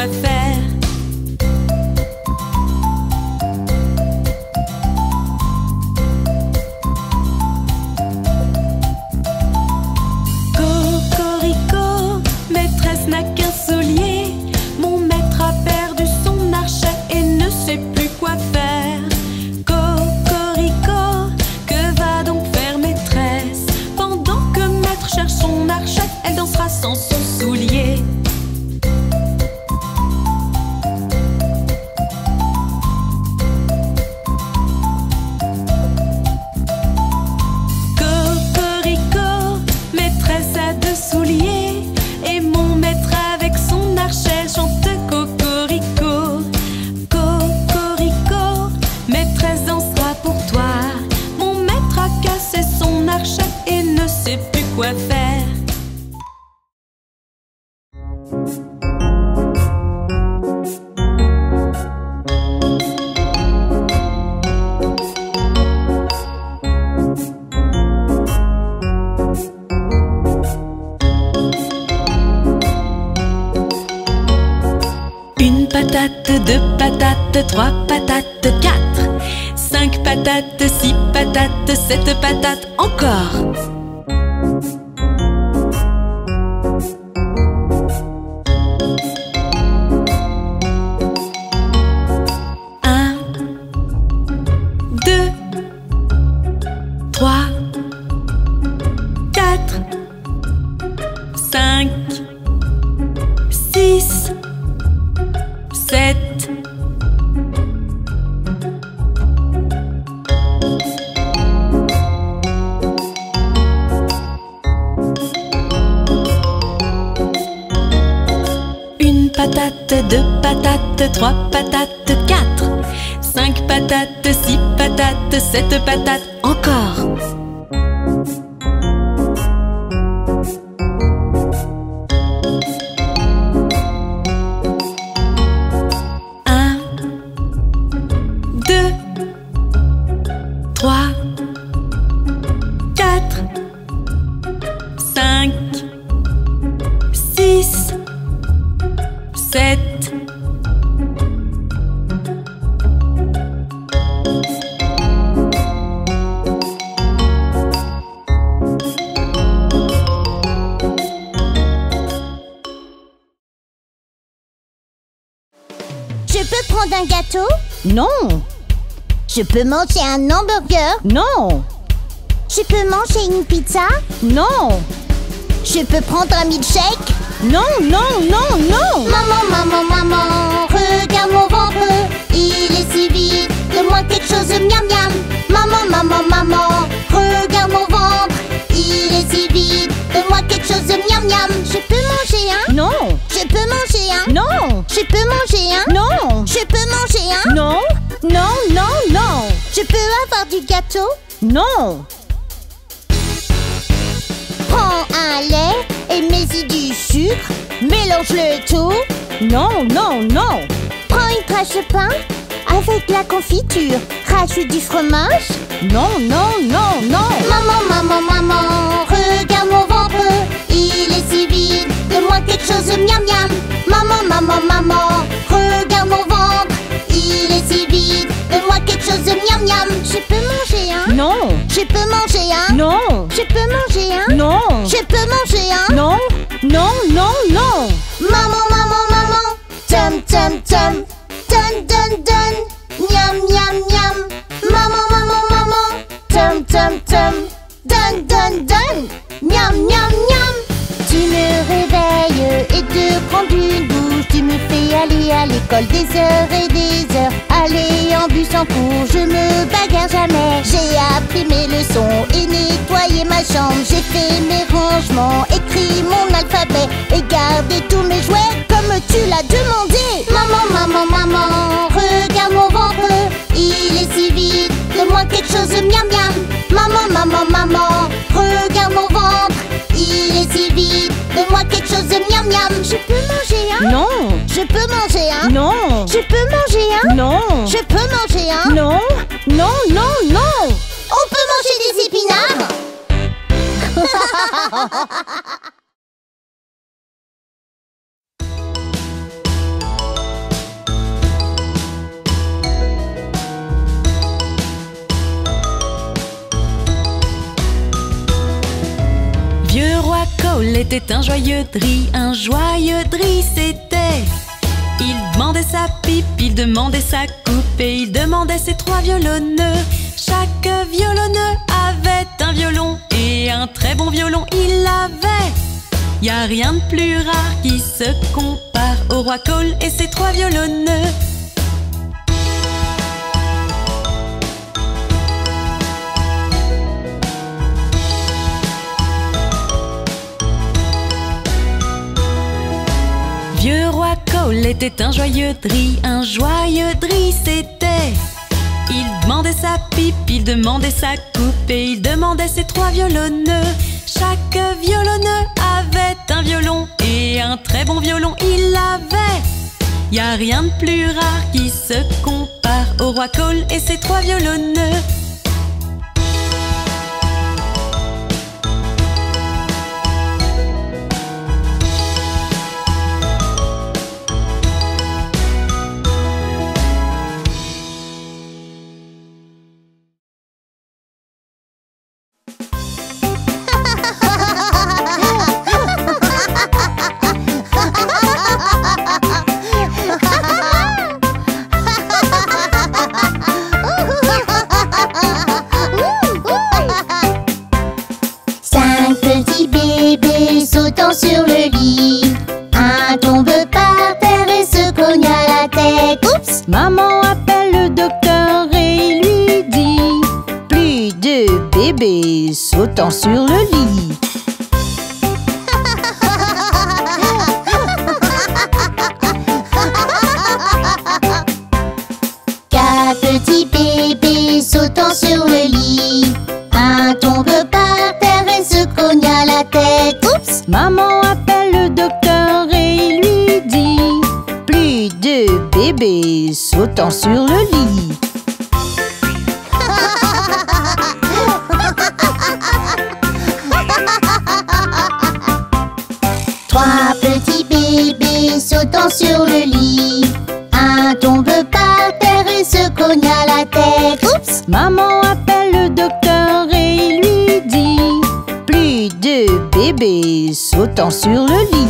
quoi faire. Cocorico, maîtresse n'a qu'un soulier. Mon maître a perdu son archet et ne sait plus quoi faire. Cocorico, que va donc faire maîtresse? Pendant que maître cherche son archet, elle dansera sans son soulier. Cocorico, maîtresse a deux souliers et mon maître avec son archet chante cocorico. Cocorico, maîtresse dansera pour toi. Mon maître a cassé son archet et ne sait plus quoi faire. Une patate, deux patates, trois patates, quatre, cinq patates, six patates, sept patates, encore. Un, deux, trois, quatre, cinq, six, 7. Une patate, deux patates, trois patates, quatre, cinq patates, six patates, sept patates, encore. Je peux prendre un gâteau? Non. Je peux manger un hamburger? Non. Je peux manger une pizza? Non. Je peux prendre un milkshake? Non, non, non, non. Maman, maman, maman, regarde mon ventre, il est si vide, donne-moi quelque chose, miam miam. Maman, maman, maman, regarde mon ventre, il est si vide, donne-moi quelque chose, miam miam. Je peux manger un? Non. Je peux manger un? Non. Je peux manger un? Non. Je peux manger un? Non. Non, non, non. Je peux avoir du gâteau? Non. Prends un lait et mets-y du sucre, mélange-le tout. Non, non, non. Prends une tranche de pain avec la confiture, rajoute du fromage. Non, non, non, non. Maman, maman, maman, regarde mon ventre, il est si vide, donne-moi quelque chose, miam miam. Maman, maman, maman, regarde mon ventre, il est si vide, donne-moi quelque chose, miam miam. Je peux manger un? Non. Je peux manger un? Non. Je peux manger un? Non. Je peux manger un? Non. Non, non, non. Maman, maman, maman, tum tum tum, dun dun dun, miam miam miam. Maman, maman, maman, tum tum tum, dun dun dun, miam miam miam. Tu me réveilles et te prends une douche, tu me fais aller à l'école des heures et des heures. Aller en bus en cours, je me bagarre jamais. J'ai appris mes leçons et nettoyé ma chambre. J'ai fait mes rangements, écrit mon alphabet et gardé tous mes jouets comme tu l'as demandé. Maman, maman, maman, regarde mon ventre, il est si vide, donne-moi quelque chose, miam miam. Maman, maman, maman, regarde mon ventre, il est si vide, donne-moi quelque chose, miam miam. Je peux manger un? Non. Je peux manger un? Non. Je peux manger un? Non. Je peux manger un? Non. Non, non, non. On peut manger des épinards? Cole était un joyeux dri c'était. Il demandait sa pipe, il demandait sa coupe et il demandait ses 3 violonneux. Chaque violonneux avait un violon et un très bon violon il avait. Y a rien de plus rare qui se compare au roi Cole et ses 3 violonneux. Vieux roi Cole était un joyeux dri c'était. Il demandait sa pipe, il demandait sa coupe et il demandait ses 3 violonneux. Chaque violonneux avait un violon et un très bon violon il avait. Y a rien de plus rare qui se compare au roi Cole et ses 3 violonneux. Sur le lit, un tombe par terre et se cogne à la tête. Oups! Maman appelle le docteur et lui dit: plus de bébés sautant sur le lit. 4 petits bébés sautant sur le lit, un tombe par terre et se cogne à la tête. Oups! Maman appelle le docteur et lui dit: plus de bébés sautant sur le lit. 3 petits bébés sautant sur le lit, un tombe par terre et se cogne à la tête. Oups! Maman appelle le docteur et lui dit: plus de bébés sautant sur le lit.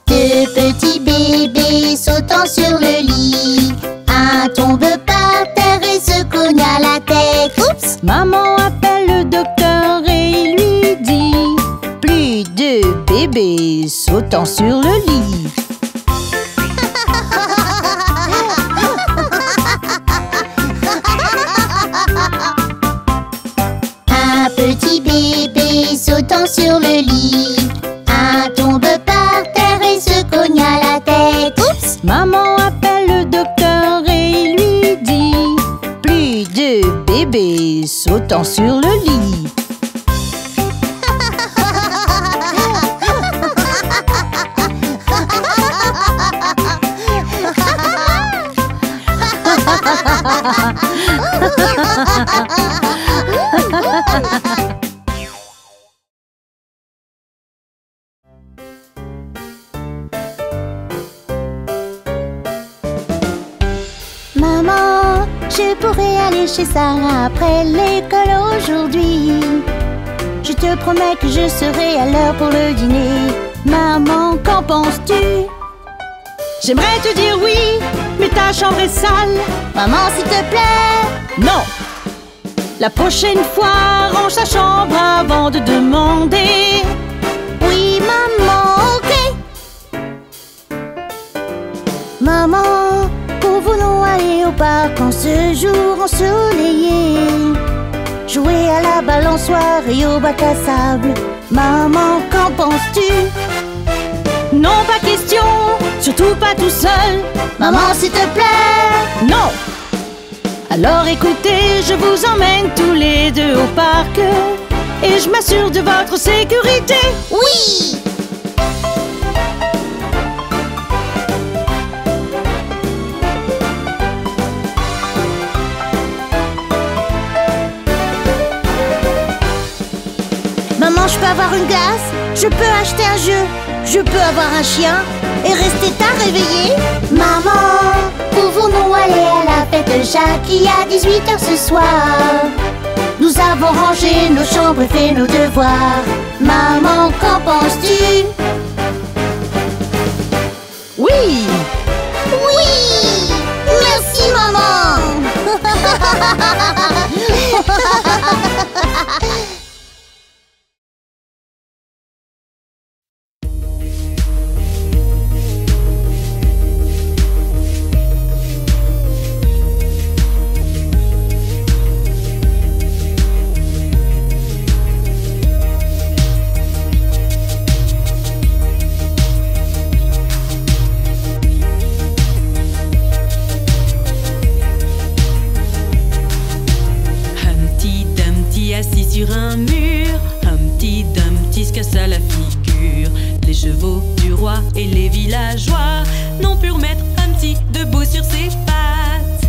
2 petits bébés sautant sur le lit, un tombe par terre et se cogne à la tête. Oups! Maman appelle le docteur et lui dit: plus de bébés sautant sur le lit. 1 petit bébé sautant sur le lit, un tombe par terre et se cogne à la tête. Oups! Maman appelle le docteur et lui dit: plus de bébés sautant sur le lit. 'Maman, je pourrais aller chez Sarah après l'école aujourd'hui. Je te promets que je serai à l'heure pour le dîner. Maman, qu'en penses-tu? J'aimerais te dire oui, mais ta chambre est sale. Maman, s'il te plaît. Non! La prochaine fois, range ta chambre avant de demander. Oui, maman, ok. Maman, pouvons-nous aller au parc en ce jour ensoleillé? Jouer à la balançoire et au bac à sable. Maman, qu'en penses-tu? Non, pas question, surtout pas tout seul. Maman, s'il te plaît. Non! Alors écoutez, je vous emmène tous les deux au parc et je m'assure de votre sécurité. Oui! Maman, je peux avoir une glace? Je peux acheter un jeu? Je peux avoir un chien et rester tard réveillé? Maman, pouvons-nous aller à la fête Jacques, il y a 18 heures ce soir. Nous avons rangé nos chambres et fait nos devoirs. Maman, qu'en penses-tu? Oui! Oui! Merci, maman! Assis sur un mur, Humpty Dumpty se cassa la figure. Les chevaux du roi et les villageois n'ont pu remettre Humpty debout sur ses pattes.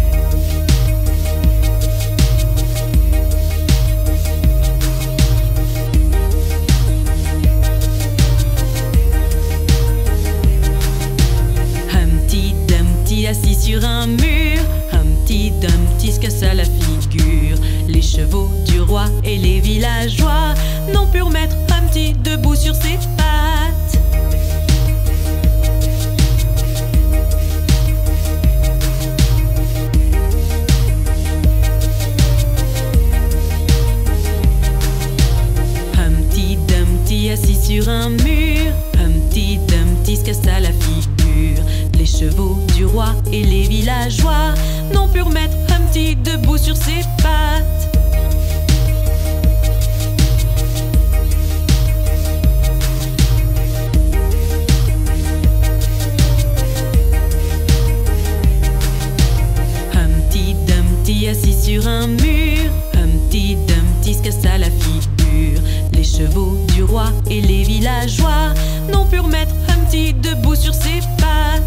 Humpty Dumpty assis sur un mur, Humpty Dumpty se cassa la figure. Les chevaux du roi et les villageois n'ont pu remettre Humpty debout sur ses pattes. Humpty Dumpty assis sur un mur, Humpty Dumpty se cassa la figure. Les chevaux du roi et les villageois n'ont pu remettre Humpty debout sur ses pattes. Humpty Dumpty assis sur un mur, Humpty Dumpty se cassa la figure. Les chevaux du roi et les villageois n'ont pu remettre Humpty debout sur ses pattes.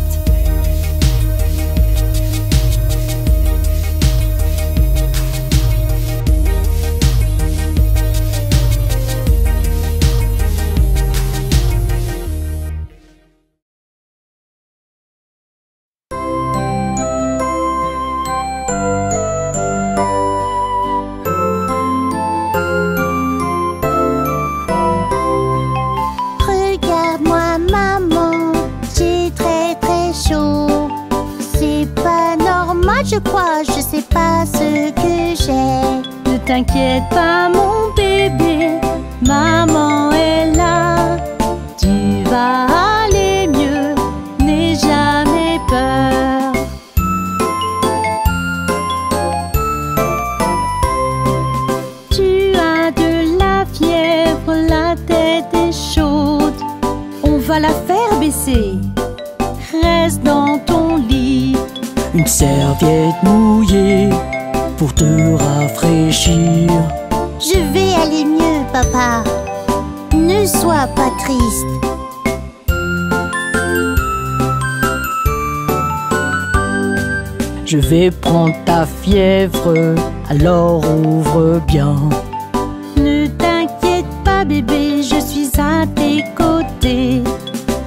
Regarde-moi, maman, j'ai très très chaud. C'est pas normal, je crois, je sais pas ce que j'ai. Ne t'inquiète pas, mon bébé, maman est là. Tu vas aller mieux, n'aie jamais peur. Tu as de la fièvre, la tête est chaude. On va la faire baisser. Reste dans ton lit. Une serviette mouillée pour te rafraîchir. Je vais aller mieux, papa. Ne sois pas triste. Je vais prendre ta fièvre, alors ouvre bien. Ne t'inquiète pas, bébé, je suis à tes côtés.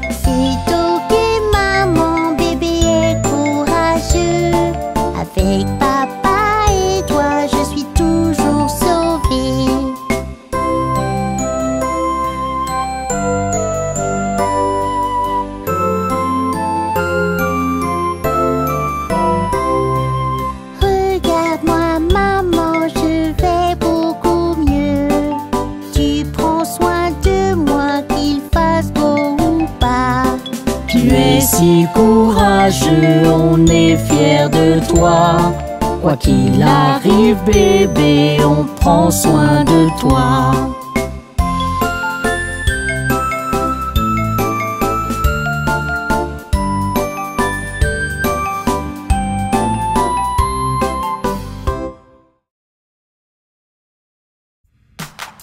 C'est ok, maman, bébé est courageux. Avec papa et toi, je suis toujours sauvée. Regarde-moi, maman, je vais beaucoup mieux. Tu prends soin de moi, qu'il fasse beau ou pas. Tu es si courageux, on est fiers de toi. Quoi qu'il arrive, bébé, on prend soin de toi.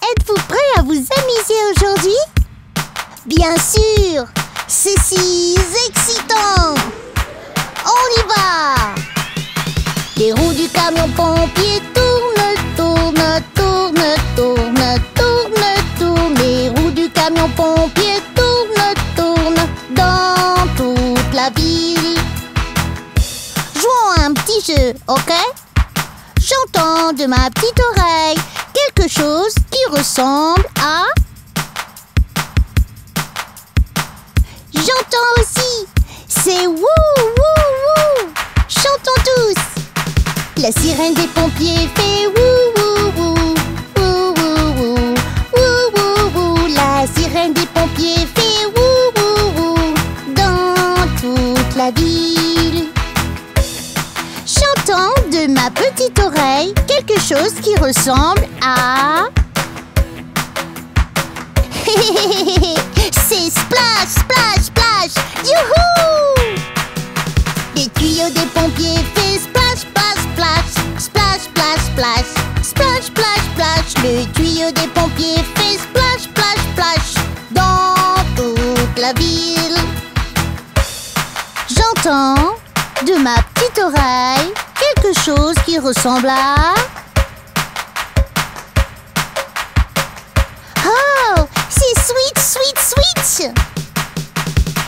Êtes-vous prêts à vous amuser aujourd'hui? Bien sûr! C'est si excitant! On y va! Les roues du camion pompier tournent, tournent, tournent, tournent, tournent, tournent. Les roues du camion pompier tournent, tournent dans toute la ville. Jouons un petit petit jeu, ok? J'entends de ma petite oreille quelque chose qui ressemble à... J'entends aussi, c'est wouh, wouh, wouh. Chantons tous. La sirène des pompiers fait wouh, wouh, wouh, wouh, wouh, wouh, wouh, wouh, wouh. La sirène des pompiers fait wouh, wouh, wouh dans toute la ville. J'entends de ma petite oreille quelque chose qui ressemble à... C'est splash, splash, splash. Youhou! Les tuyaux des pompiers fait splash, splash, splash, splash, splash, splash, splash, splash, splash. Le tuyau des pompiers fait splash, splash, splash dans toute la ville. J'entends de ma petite oreille quelque chose qui ressemble à... Oh, c'est sweet, sweet, sweet.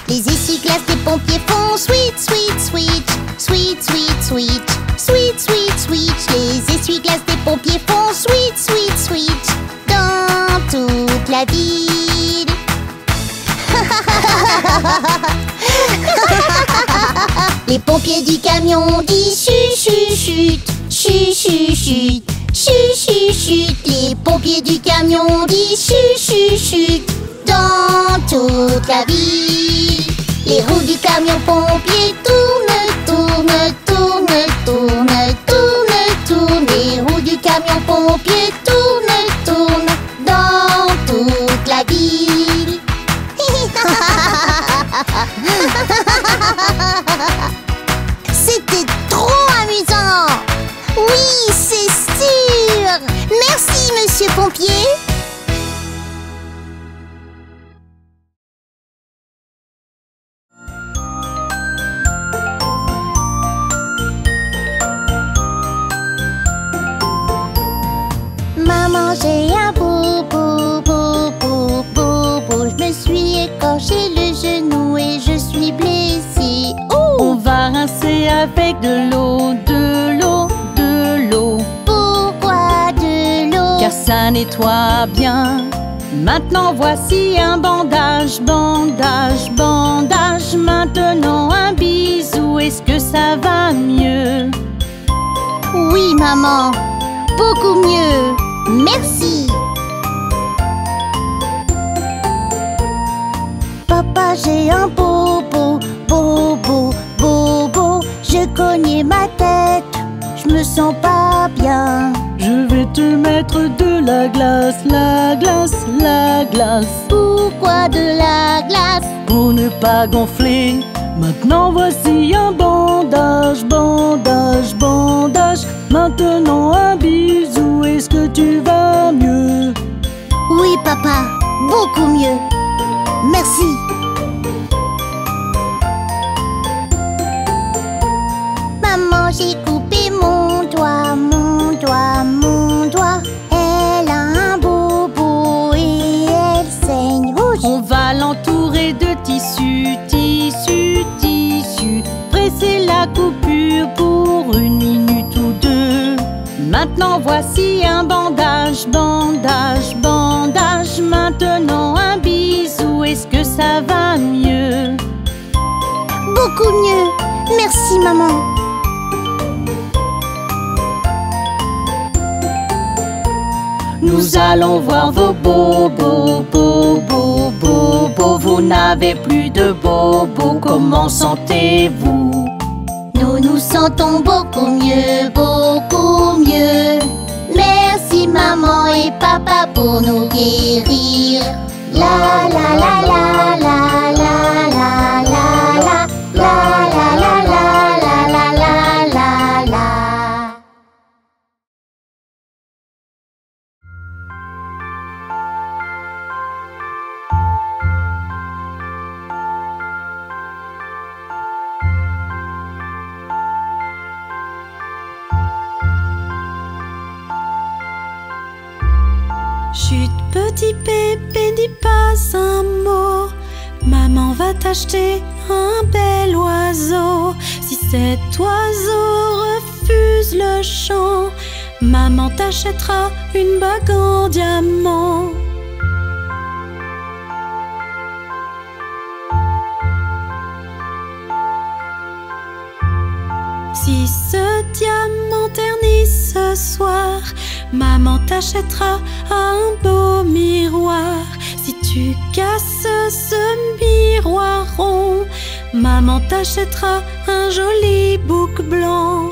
Les essuie-glaces des pompiers font sweet, sweet, sweet, sweet, sweet, sweet, sweet, sweet, sweet. Les essuie-glaces des pompiers font sweet, sweet, sweet dans toute la ville. Les pompiers du camion disent chut, chut, chut, chut, chut, chut, chut, chut, chut. Les pompiers du camion disent chut, chut, chut dans toute la ville. Les roues du camion pompier tournent, tournent, tournent, tournent, tournent, tournent. Les roues du camion pompier tournent, tournent dans toute la ville. C'était trop amusant. Oui, c'est sûr. Merci, monsieur pompier. Maman, j'ai un bobo, bobo, bobo. Je me suis écorché le genou et je suis blessée. Oh! On va rincer avec de l'eau, de l'eau, de l'eau. Pourquoi de l'eau? Car ça nettoie bien. Maintenant voici un bandage, bandage, bandage. Maintenant un bisou, est-ce que ça va mieux? Oui, maman, beaucoup mieux. Merci. Papa, j'ai un bobo, bobo, bobo. Je cognais ma tête, je me sens pas bien. Je vais te mettre de la glace, la glace, la glace. Pourquoi de la glace? Pour ne pas gonfler. Maintenant voici un bandage, bandage, bandage. Maintenant un bisou, est-ce que tu vas mieux? Oui, papa, beaucoup mieux. Merci. Maman, j'ai coupé mon doigt, mon doigt, mon doigt. Elle a un bobo et elle saigne rouge. On va l'entourer de tissu, tissu, tissu. Presser la coupure pour 1 minute ou 2. Maintenant voici un bandage, bandage, bandage. Maintenant un bisou, est-ce que ça va mieux? Beaucoup mieux. Merci, maman. Nous allons voir vos bobos, bobos, bobos. Vous n'avez plus de bobos, comment sentez-vous? Nous nous sentons beaucoup mieux, beaucoup mieux. Merci maman et papa pour nous guérir. La la la la la la la la la la la la la la la la la. Chut, petit bébé, dis pas un mot. Maman va t'acheter un bel oiseau. Si cet oiseau refuse le chant, maman t'achètera une bague en diamant. Si ce diamant ternit ce soir, maman t'achètera un beau miroir. Si tu casses ce miroir rond, maman t'achètera un joli bouc blanc.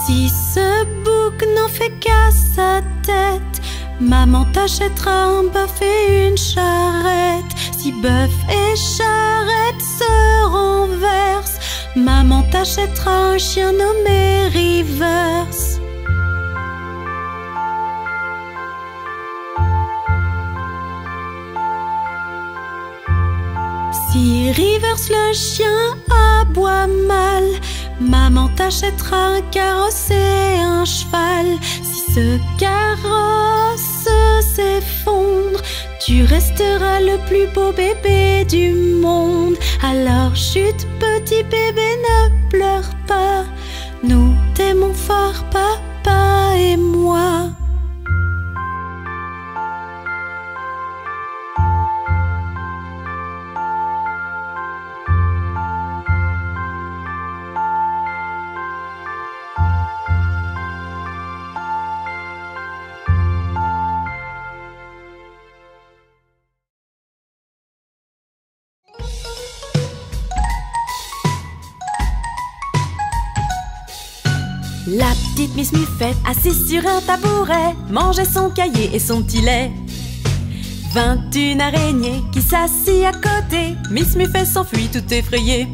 Si ce bouc n'en fait qu'à sa tête, maman t'achètera un bœuf et une charrette. Si bœuf et charrette se renversent, maman t'achètera un chien nommé Reverse. Si Reverse le chien aboie mal, maman t'achètera un carrosse et un cheval. Si ce carrosse s'effondre, tu resteras le plus beau bébé du monde. Alors chut, petit bébé, ne pleure pas, nous t'aimons fort, papa et moi. La petite Miss Muffet, assise sur un tabouret, mangeait son cahier et son petit lait. 21 araignées qui s'assit à côté, Miss Muffet s'enfuit tout effrayée.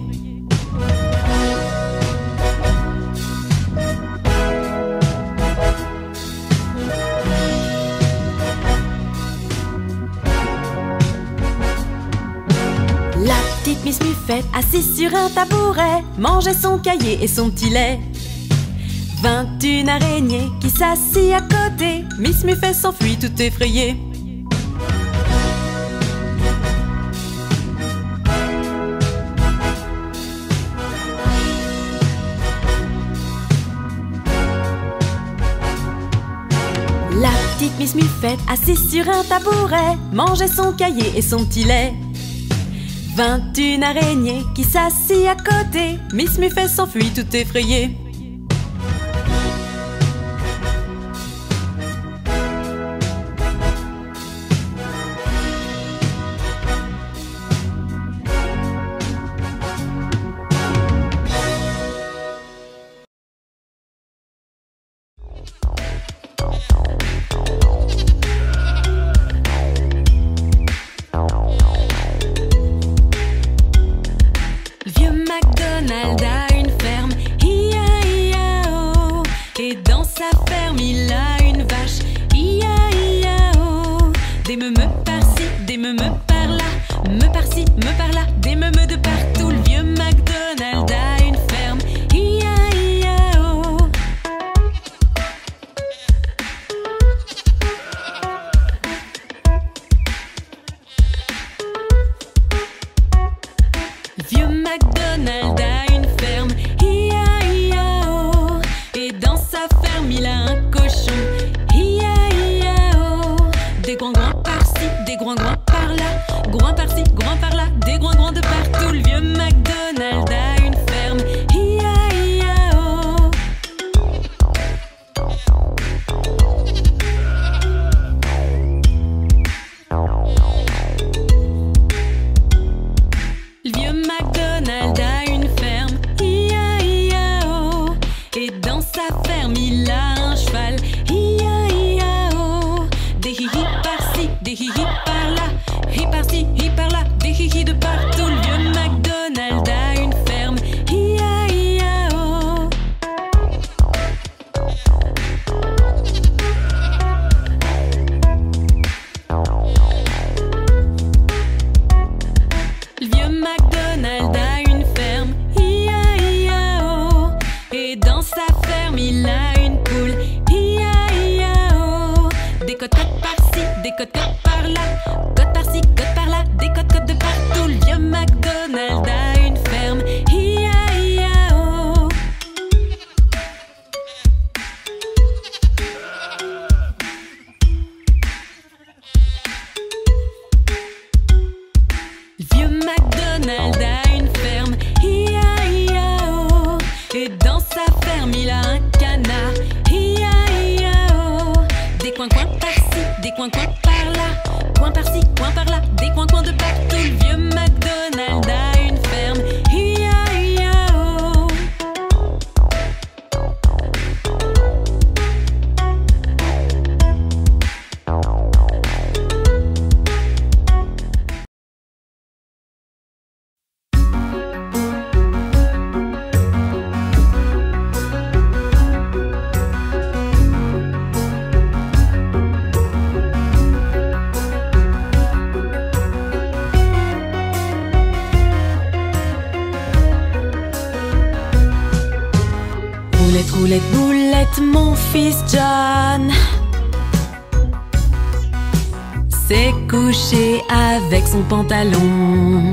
La petite Miss Muffet, assise sur un tabouret, mangeait son cahier et son petit lait. 21 araignées qui s'assit à côté, Miss Muffet s'enfuit tout effrayée. La petite Miss Muffet, assise sur un tabouret, mangeait son cahier et son petit lait. 21 araignées qui s'assit à côté, Miss Muffet s'enfuit tout effrayée. MacDonald a une ferme, I-A-I-A-O. Et dans sa ferme il a une vache, I-A-I-A-O. Des meumeux par-ci, des meumeux par-là, me par-ci, me par-là, des meumeux de partout. Le vieux MacDonald a une ferme, I-A-I-A-O. Vieux MacDonald a une ferme, I-A-I-A-O. Et dans sa ferme il a un cochon, I-A-I-A-O. Des groins-groins par-ci, des groins-groins par-là, groins par-ci, groins par-là, des groins-groins de partout. Le vieux MacDonald a une ferme, I-A-I-A-O. Le vieux MacDonald a une ferme, I-A-I-A-O. Et dans sa ferme il a un cheval, I-A-I-A-O. Des hi-hi par-ci, des hi-hi par-là, hi par-ci, hi par-là, des hi-hi de partout. Le vieux MacDonald a une ferme, I-A-I-A-O. Le vieux MacDonald a une ferme, I-A-I-A-O. Et dans sa ferme il a une poule, I-A-I-A-O. Des cocottes par-ci, des codes par là, codes par-ci, codes par-là, des codes de partout. Le vieux McDonald a une ferme, hi-ya-hi-ya-oh. Le vieux McDonald a une ferme, hi-ya-hi-ya-oh. Et dans sa ferme il a un canard, hi-ya-hi-ya-oh. Des coins-coins par-ci, des coins-coins par-là, coins par-ci, coins par-là, des coins-coins de partout. Le vieux McDonald a une ferme, hi-ya-hi-ya-oh. Roulette, roulette, boulette, mon fils John s'est couché avec son pantalon.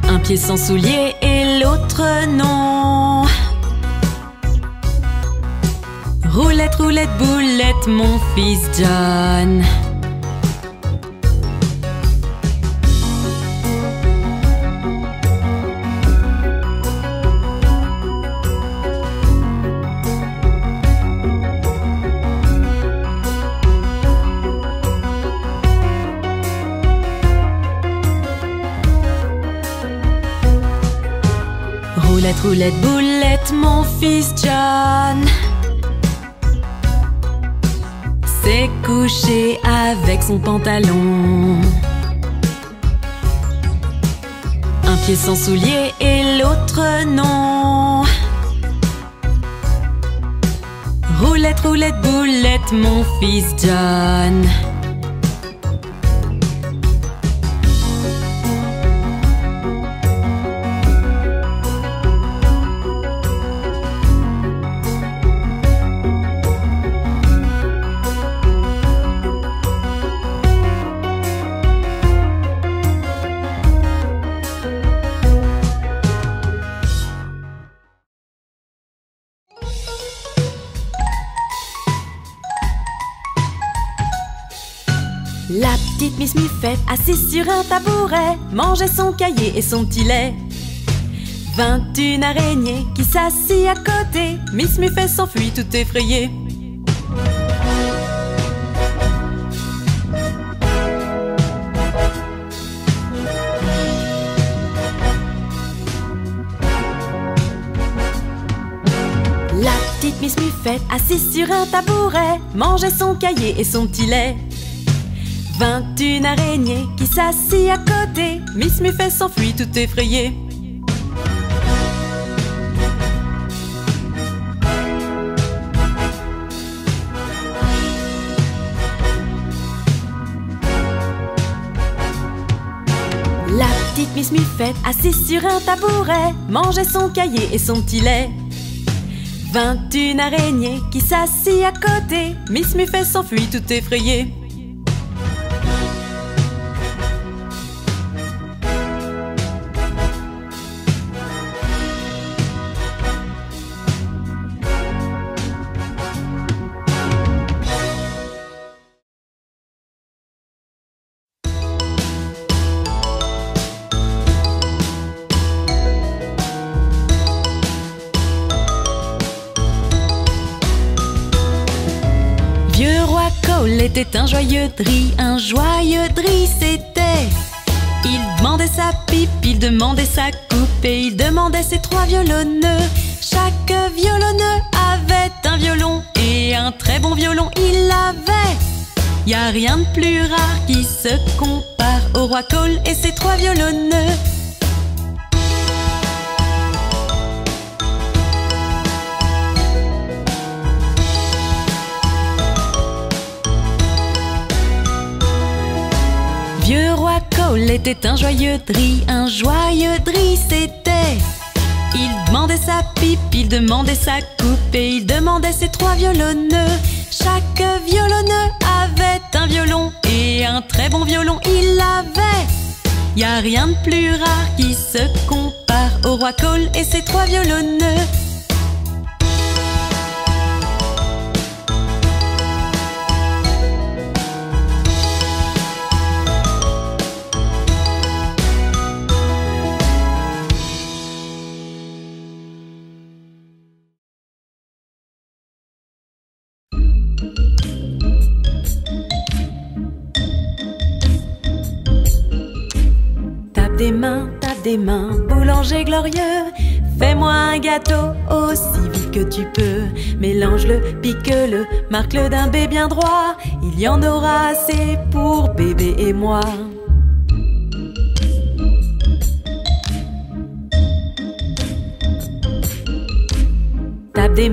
Un pied sans soulier et l'autre non. Roulette, roulette, boulette, mon fils John. Roulette, roulette, boulette, mon fils John s'est couché avec son pantalon. Un pied sans soulier et l'autre non. Roulette, roulette, boulette, mon fils John. La petite Miss Muffette, assise sur un tabouret, mangeait son cahier et son petit lait. 21 araignées qui s'assit à côté, Miss Muffette s'enfuit tout effrayée. La petite Miss Muffette, assise sur un tabouret, mangeait son cahier et son petit lait. 21 araignées qui s'assit à côté, Miss Muffette s'enfuit tout effrayée. La petite Miss Muffette, assise sur un tabouret, mangeait son cahier et son petit lait. 21 araignées qui s'assit à côté, Miss Muffette s'enfuit tout effrayée. Était un joyeux dri c'était. Il demandait sa pipe, il demandait sa coupe et il demandait ses 3 violonneux. Chaque violonneux avait un violon et un très bon violon il avait. Y a rien de plus rare qui se compare au roi Cole et ses 3 violonneux. Vieux roi Cole était un joyeux dri c'était. Il demandait sa pipe, il demandait sa coupe et il demandait ses 3 violonneux. Chaque Y a rien de plus rare qui se compare au roi Cole et ses 3 violonneux. Tape des mains, boulanger glorieux. Fais-moi un gâteau aussi vite que tu peux. Mélange-le, pique-le, marque-le d'un B bien droit. Il y en aura assez pour bébé et moi. Tape des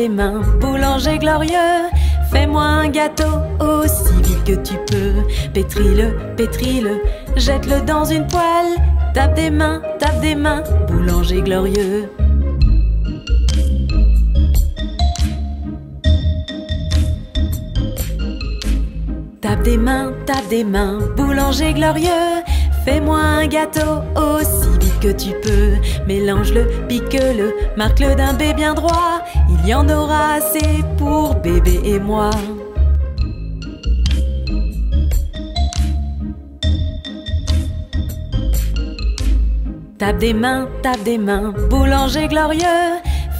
mains, boulanger glorieux. Fais-moi un gâteau aussi vite que tu peux. Pétris-le, jette-le dans une poêle. Tape des mains, boulanger glorieux. Tape des mains, boulanger glorieux. Fais-moi un gâteau aussi vite que tu peux. Mélange-le, pique-le, marque-le d'un B bien droit. Il y en aura assez pour bébé et moi. Tape des mains, boulanger glorieux.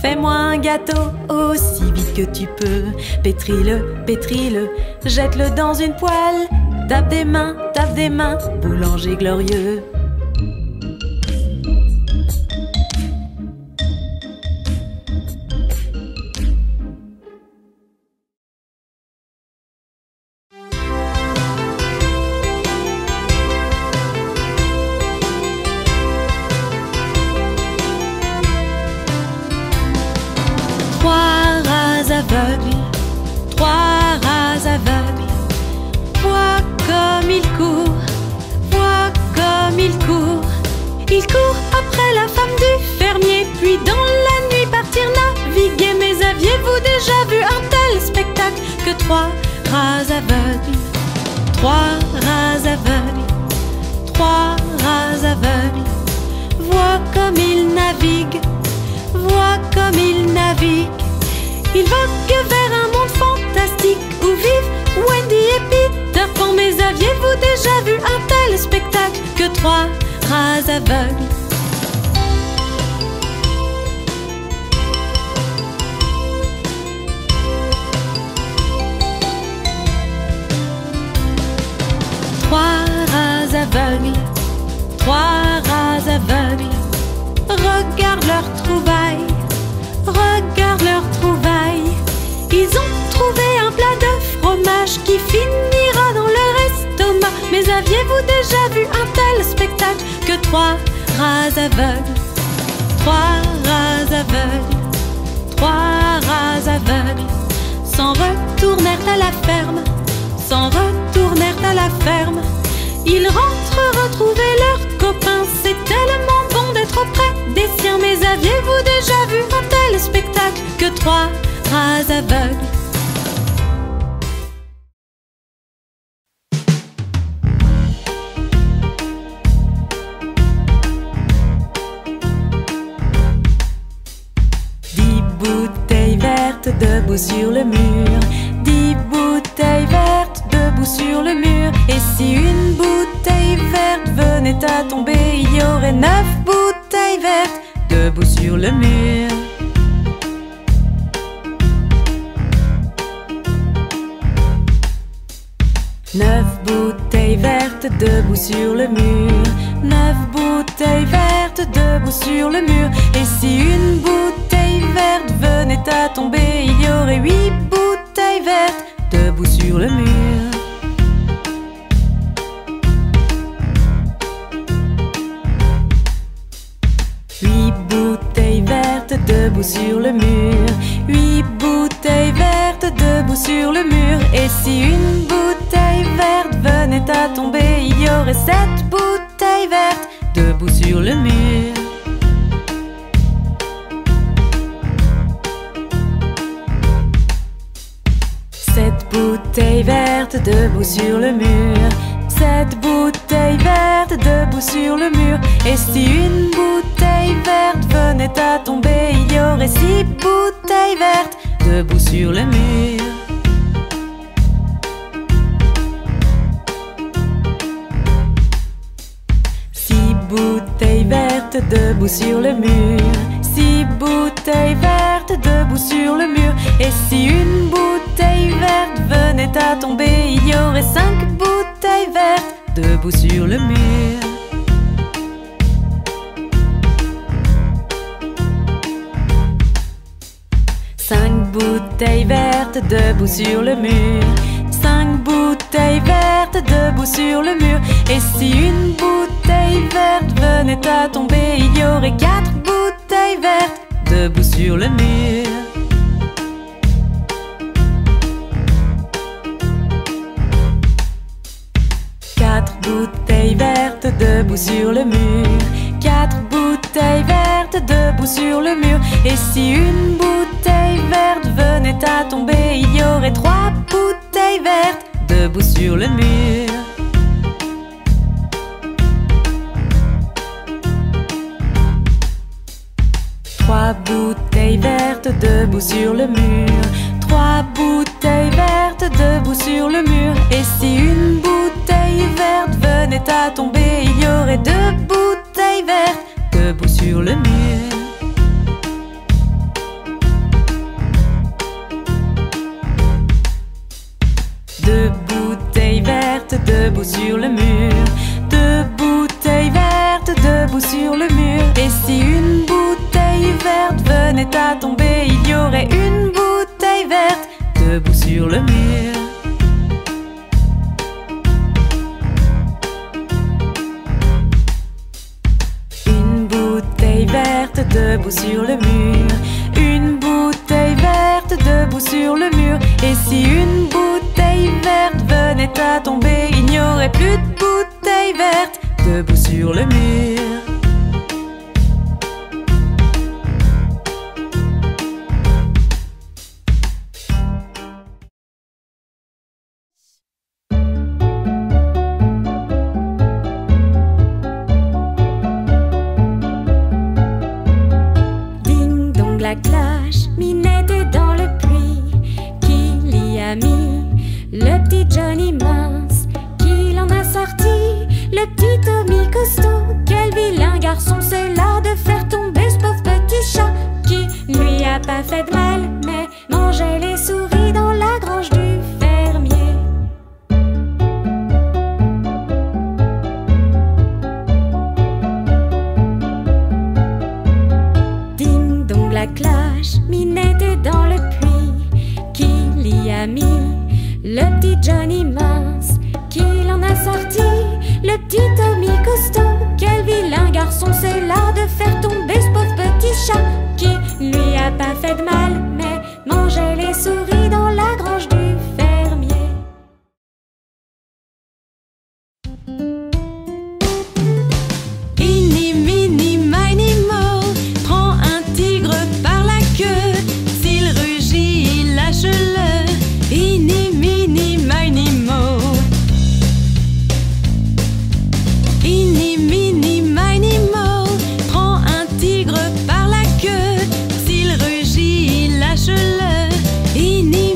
Fais-moi un gâteau aussi vite que tu peux. Pétris-le, jette-le dans une poêle. Tape des mains, boulanger glorieux. Trois rats aveugles, vois comme ils courent, vois comme ils courent. Ils courent après la femme du fermier, puis dans la nuit partir naviguer. Mais aviez-vous déjà vu un tel spectacle que 3 rats aveugles, 3 rats aveugles, 3 rats aveugles, vois comme ils naviguent, vois comme ils naviguent. Ils voguent vers un monde fantastique où vivent Wendy et Peter Pan. Mais aviez-vous déjà vu un tel spectacle que 3 rats aveugles? Trois rats aveugles, regarde leur trouvaille, regarde leur trouvaille. Ils ont trouvé un plat de fromage qui finira dans leur estomac. Mais aviez-vous déjà vu un tel spectacle que 3 rats aveugles, 3 rats aveugles, 3 rats aveugles s'en retournèrent à la ferme, s'en retournèrent à la ferme. Ils rentrent retrouver leurs copains. C'est tellement bon d'être auprès des siens. Mais aviez-vous déjà vu un tel spectacle que 3 rats aveugles? Debout sur le mur, 10 bouteilles vertes debout sur le mur. Et si une bouteille verte venait à tomber, il y aurait 9 bouteilles vertes debout sur le mur. Neuf bouteilles vertes debout sur le mur, 9 bouteilles vertes debout sur le mur. Et si une bouteille verte venait à tomber, il y aurait 8 bouteilles vertes debout sur le mur. Huit bouteilles vertes debout sur le mur, 8 bouteilles vertes debout sur le mur. Et si une bouteille verte venait à tomber, il y aurait 7 bouteilles vertes debout sur le mur. Bouteilles vertes debout sur le mur, Cette bouteille verte debout sur le mur. Et si une bouteille verte venait à tomber, il y aurait 6 bouteilles vertes debout sur le mur. Bouteilles vertes debout sur le mur. 6 bouteilles vertes debout sur le mur. Et si une bouteille verte venait à tomber, il y aurait 5 bouteilles vertes debout sur le mur. Cinq bouteilles vertes debout sur le mur. 5 bouteilles vertes debout sur le mur. Et si une bouteille verte venait à tomber, il y aurait 4 bouteilles vertes debout sur le mur. Quatre bouteilles vertes debout sur le mur. 4 bouteilles vertes debout sur le mur. Et si une bouteille verte venait à tomber, il y aurait 3 bouteilles vertes debout sur le mur. Trois bouteilles vertes debout sur le mur. 3 bouteilles vertes debout sur le mur. Et si une bouteille verte venait à tomber, il y aurait 2 bouteilles vertes debout sur le mur. Deux bouteilles vertes debout sur le mur. 2 bouteilles vertes debout sur le mur. Et si une bouteille verte venait à tomber, il y aurait une bouteille verte debout sur le mur. Une bouteille verte debout sur le mur. Une bouteille verte debout sur le mur. Et si une bouteille verte venait à tomber, il n'y aurait plus de bouteille verte debout sur le mur. Ding dong la cloche, Minette est dans le puits. Qui l'y a mis? Le petit Johnny mince. Qui l'en a sorti? Le petit Tommy costaud. Quel vilain garçon, c'est là de faire tomber ce pauvre petit chat. Qui lui a pas fait de mal, mais mangeait les souris dans la grange du fermier. Ding dong la cloche, Minette est dans le puits. Qui l'y a mis? Le petit Johnny mince. Qui l'en a sorti? Le petit Tommy costaud. Quel vilain garçon, c'est là de faire tomber ce pauvre petit chat. Qui lui a pas fait de mal, mais mangeait les souris dans la grange du fermier. Inni, mini, mini, mo, prends un tigre par la queue. S'il rugit, lâche-le. Inni, mini, mini, mo. Inni, mini, mini, mo, prends un tigre par la queue. S'il rugit, lâche-le. Inni,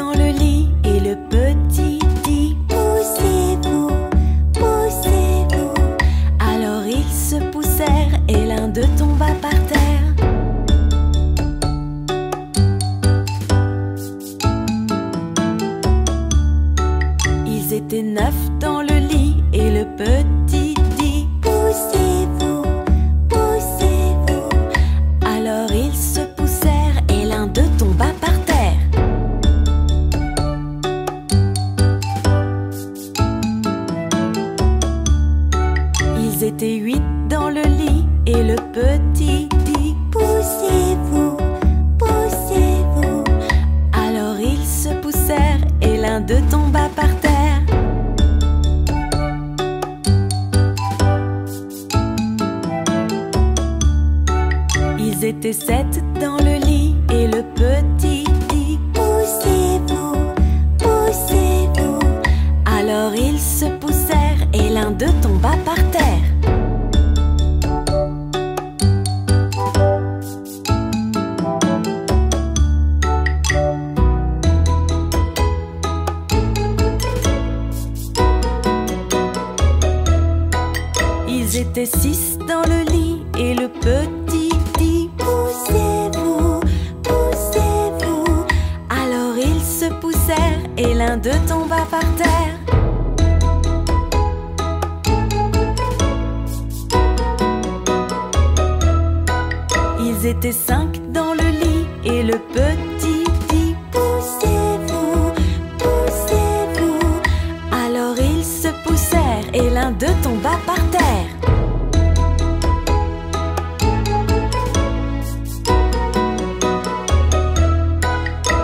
dans le lit et le petit dit poussez-vous, poussez-vous. Alors ils se poussèrent et l'un d'eux tomba par terre. Ils étaient 9 dans le lit et le petit dit poussez-vous, poussez-vous. Alors ils se poussèrent et l'un d'eux tomba par terre. Ils étaient 8 dans le lit et le petit dit poussez-vous, poussez-vous. Alors ils se poussèrent et l'un d'eux tomba par terre. Ils étaient 7 dans le lit et le petit dit poussez-vous, poussez-vous. Alors ils se poussèrent et l'un d'eux tomba par terre. Ils étaient 6 dans le lit et le petit dit poussez-vous, poussez-vous. Alors ils se poussèrent et l'un d'eux tomba par terre. Ils étaient 5 dans le lit et le petit dit poussez-vous, poussez-vous. Alors ils se poussèrent et l'un d'eux tomba par terre.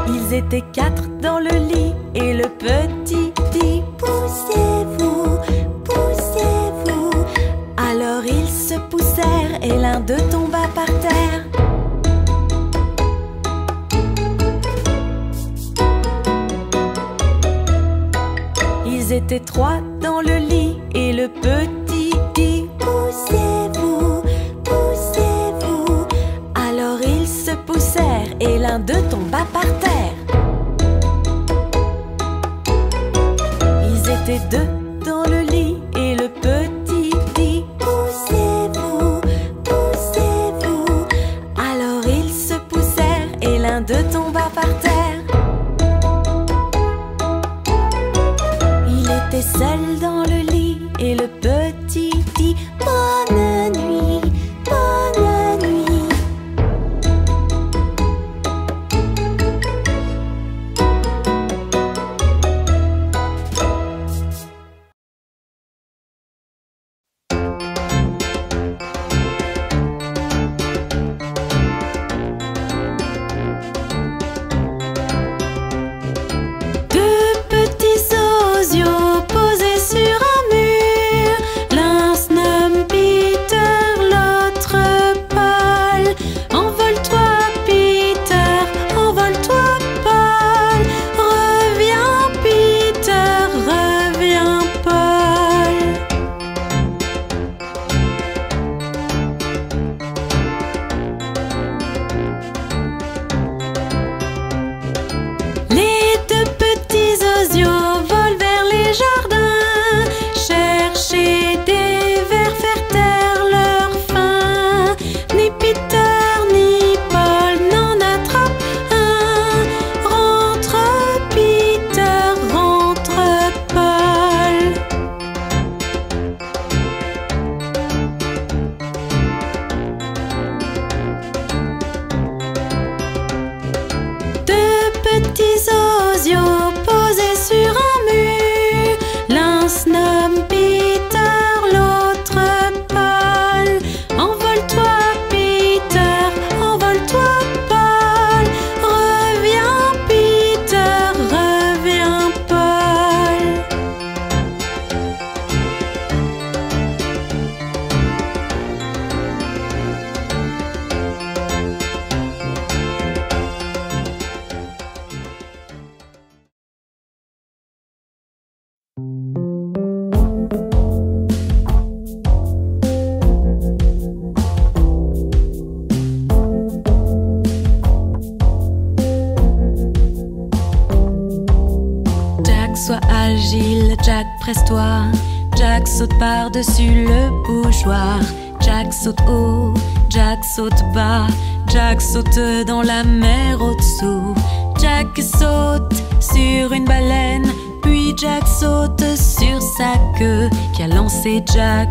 Ils étaient 4 dans le lit et le petit dit poussez-vous, poussez-vous. Alors ils se poussèrent et l'un d'eux tomba par terre. Ils étaient 3 dans le lit et le petit dit poussez-vous, poussez-vous. Alors ils se poussèrent et l'un d'eux tomba par terre. Ils étaient 2 dans le lit et le petit dit poussez-vous, poussez-vous. Alors ils se poussèrent et l'un d'eux tomba par terre. Il était seul dans le lit et le petit dit bonne nuit, bonne nuit. Jack, sois agile, Jack, presse-toi. Jack saute par-dessus le bougeoir. Jack saute haut, Jack saute bas. Jack saute dans la mer au-dessous. Jack saute sur une baleine, puis Jack saute sur sa queue qui a lancé Jack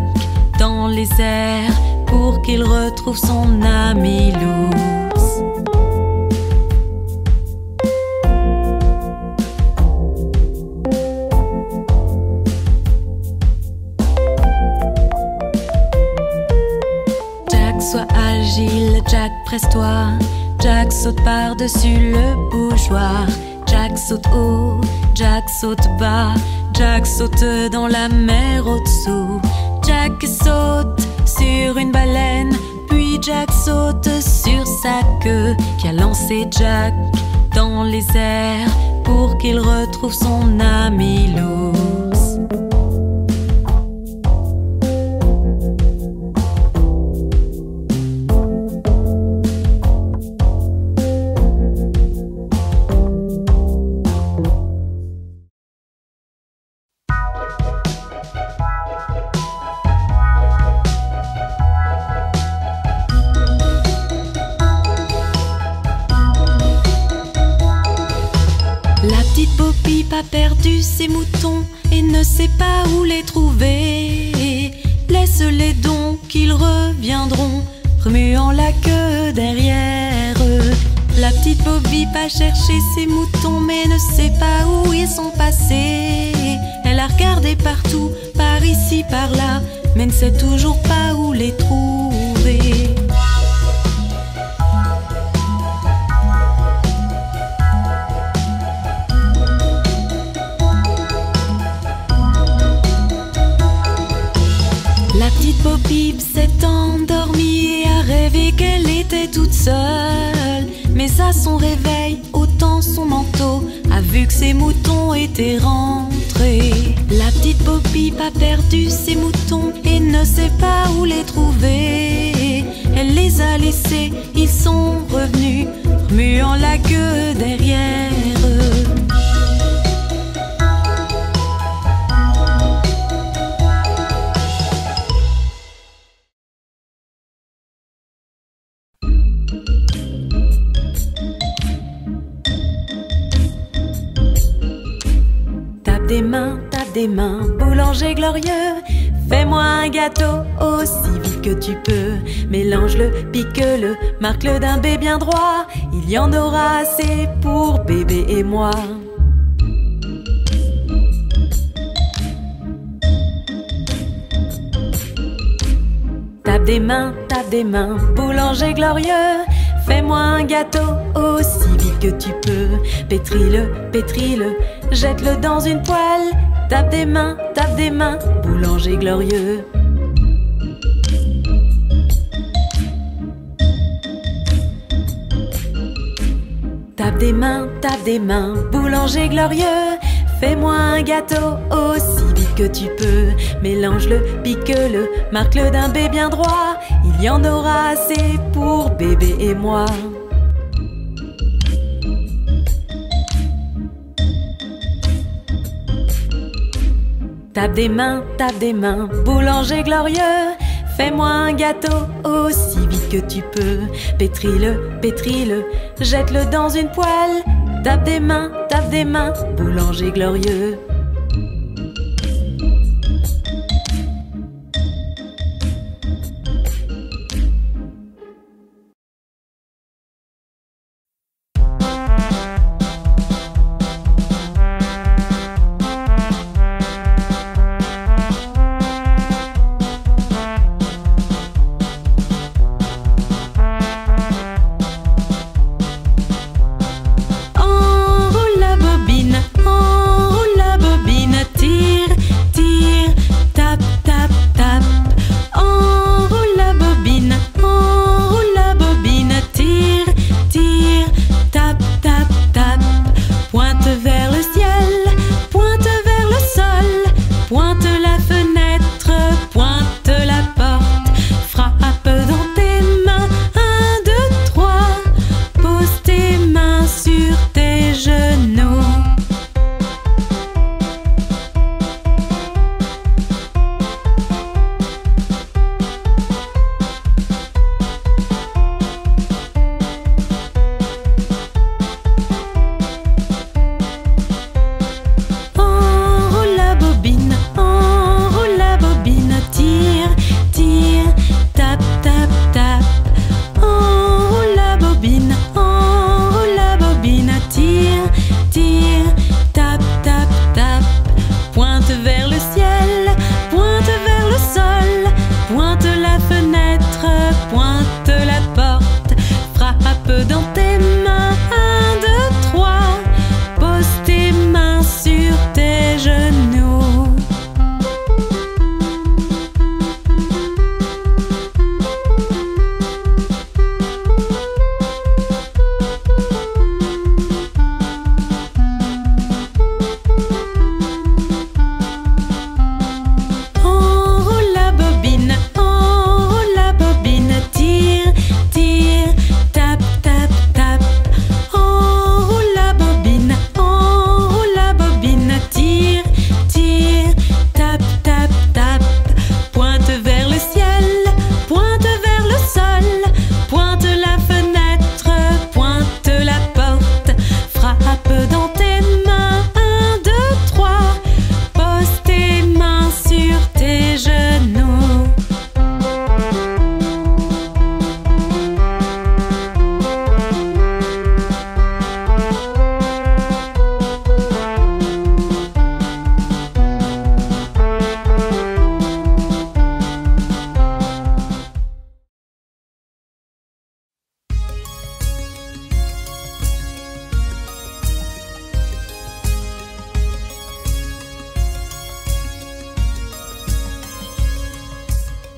dans les airs pour qu'il retrouve son ami l'ours. Jack, sois agile, Jack, presse-toi. Jack saute par-dessus le bougeoir. Jack saute haut, Jack saute bas. Jack saute dans la mer au-dessous. Jack saute sur une baleine, puis Jack saute sur sa queue qui a lancé Jack dans les airs pour qu'il retrouve son ami l'ours. La petite Bo Peep a perdu ses moutons et ne sait pas où les trouver. Laisse-les donc, ils reviendront, remuant la queue derrière eux. La petite Bo Peep a cherché ses moutons mais ne sait pas où ils sont passés. Elle a regardé partout, par ici, par là, mais ne sait toujours pas où les trouver. La petite Bo Peep s'est endormie et a rêvé qu'elle était toute seule. Mais à son réveil, ôtant son manteau, a vu que ses moutons étaient rentrés. La petite Bo Peep a perdu ses moutons et ne sait pas où les trouver. Elle les a laissés, ils sont revenus, remuant la queue derrière eux. Tape des mains, boulanger glorieux. Fais-moi un gâteau aussi vite que tu peux. Mélange-le, pique-le, marque-le d'un B bien droit. Il y en aura assez pour bébé et moi. Tape des mains, boulanger glorieux. Fais-moi un gâteau aussi vite que tu peux. Pétris-le, jette-le dans une poêle. Tape des mains, boulanger glorieux. Tape des mains, boulanger glorieux. Fais-moi un gâteau aussi vite que tu peux. Mélange-le, pique-le, marque-le d'un B bien droit. Il y en aura assez pour bébé et moi. Tape des mains, boulanger glorieux. Fais-moi un gâteau aussi vite que tu peux. Pétris-le, jette-le dans une poêle. Tape des mains, boulanger glorieux. Enroule la bobine,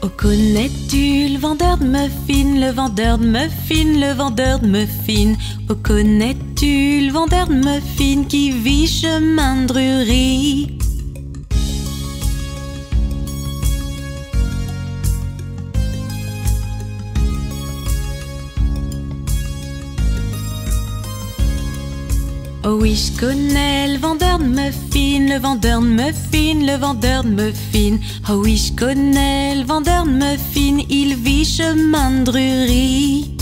Oh, connais-tu le vendeur de muffins, le vendeur de muffins, le vendeur de muffins? Oh, connais-tu le vendeur de muffins qui vit chemin de Drury? Oh oui, je connais le vendeur de muffins, le vendeur de muffins, le vendeur de muffins. Oh oui, je connais le vendeur de muffins, il vit chemin de Drury.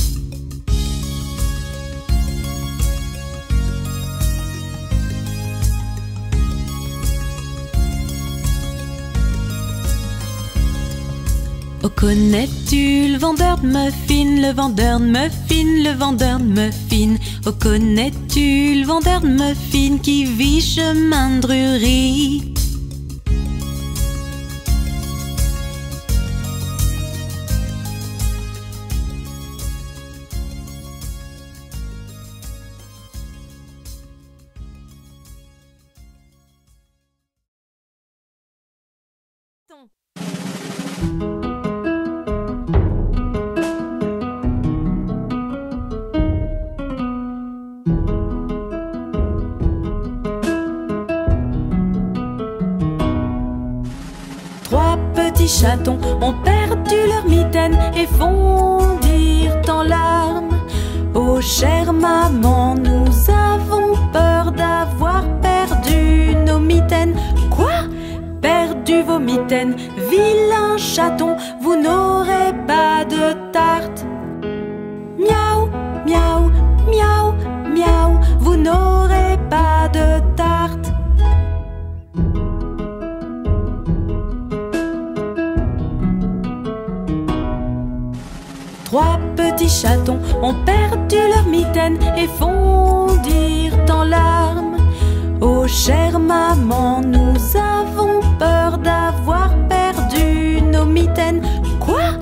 Oh, connais-tu le vendeur de muffins, le vendeur de muffins, le vendeur de muffins? Oh, connais-tu le vendeur de muffins qui vit chemin de Drury? Chatons ont perdu leur mitaine et fondirent en larmes. Oh chère maman, nous avons peur d'avoir perdu nos mitaines. Quoi? Perdu vos mitaines? Vilain chaton, vous n'aurez pas de tarte. Miaou, miaou, miaou, miaou, vous n'aurez pas de tarte. Trois petits chatons ont perdu leur mitaine et fondirent en larmes. Oh chère maman, nous avons peur d'avoir perdu nos mitaines. Quoi?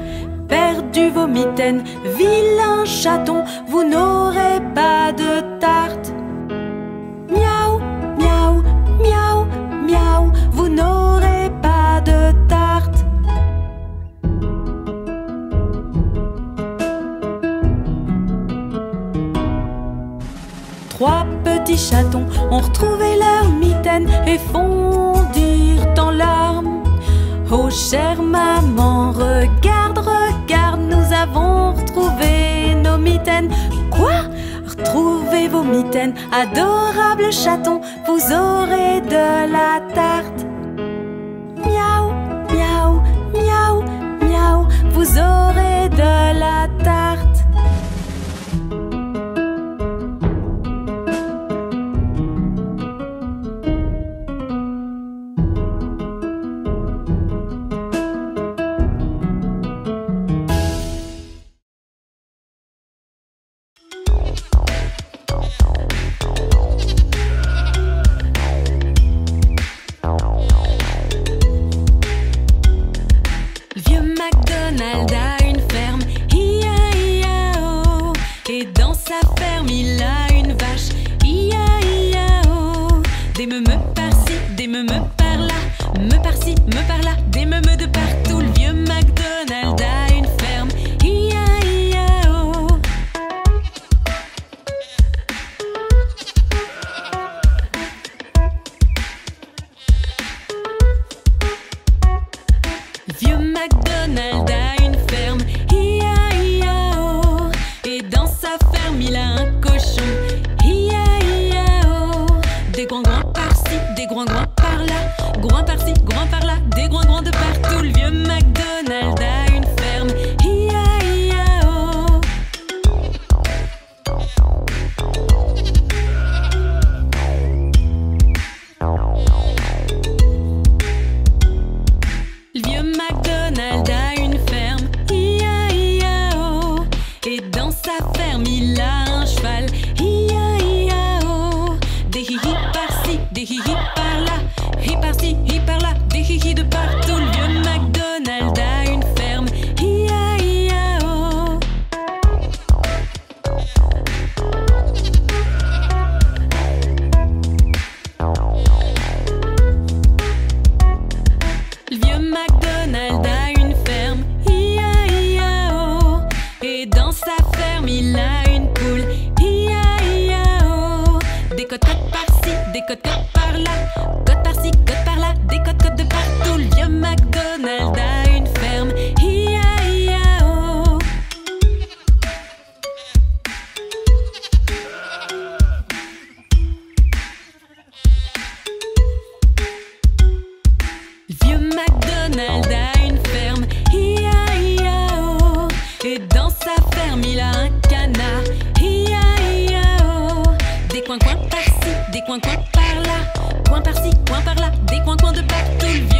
Perdu vos mitaines? Vilain chaton, vous n'aurez pas de tarte. Miaou, miaou, miaou, miaou, vous n'aurez pas de tarte. Trois petits chatons ont retrouvé leur mitaine et fondirent en larmes. Oh chère maman, regarde, regarde, nous avons retrouvé nos mitaines. Quoi? Retrouvez vos mitaines, adorables chatons, vous aurez de la tarte. Miaou, miaou, miaou, miaou, vous aurez de la tarte. côte par-ci, côte par-là, des côtes de partout. Le vieux MacDonald a une ferme, hi-ya-hi-ya-oh. Le vieux MacDonald a une ferme, hi-ya-hi-ya-oh. Et dans sa ferme il a un canard, hi-ya-hi-ya-oh. Des coins-coins par-ci, des coins-coins par-là, coins par-ci, coins par-là, des coins-coins de partout.